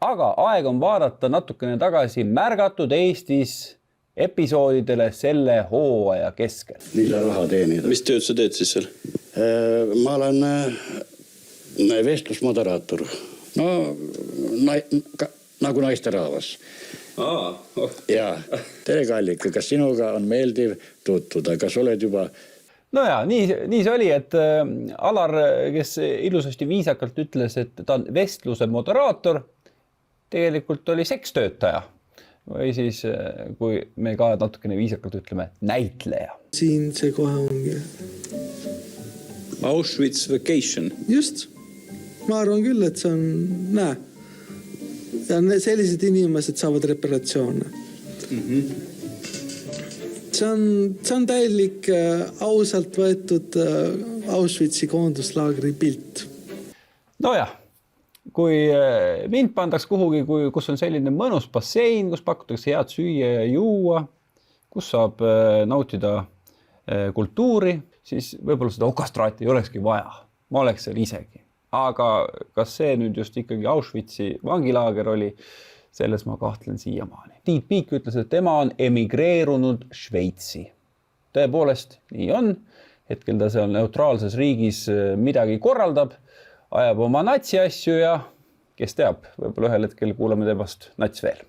Aga aeg on vaadata natukene tagasi märgatud Eestis episoodidele selle hooaja keskel. Lisaraha teenida. Mis tööd sa teed siis seal? Ma olen vestlusmoderaator. No, nagu naisterahvas. Ja, tere Kallika, kas sinuga on meeldiv tutvuda? Kas oled juba... No ja, nii see oli, et Alar, kes ilusasti viisakalt ütles, et ta on vestluse moderaator, tegelikult oli sekstöötaja. Või siis, kui me ka natukene viisakalt ütleme, näitleja. Siin see kohe ongi. Auschwitz Vacation. Just. Ma arvan küll, et see on... Näe. Ja sellised inimesed saavad reparatsioone. See on täielik ausalt võetud Auschwitzi koonduslaagri pilt. Nojah, kui mind pandaks kuhugi, kus on selline mõnus bassein, kus pakutakse head süüa ja juua, kus saab nautida kultuuri, siis võib-olla seda okastraati ei olekski vaja. Ma oleks seal isegi. Aga kas see nüüd just ikkagi Auschwitzi vangilaager oli, selles ma kahtlen siiamaani. Tiit Piik ütles, et tema on emigreerunud Šveitsi. Tõepoolest, nii on. Hetkel ta seal neutraalses riigis midagi korraldab, ajab oma natsi asju ja kes teab, võib-olla ühel hetkel kuulame temast nats veel.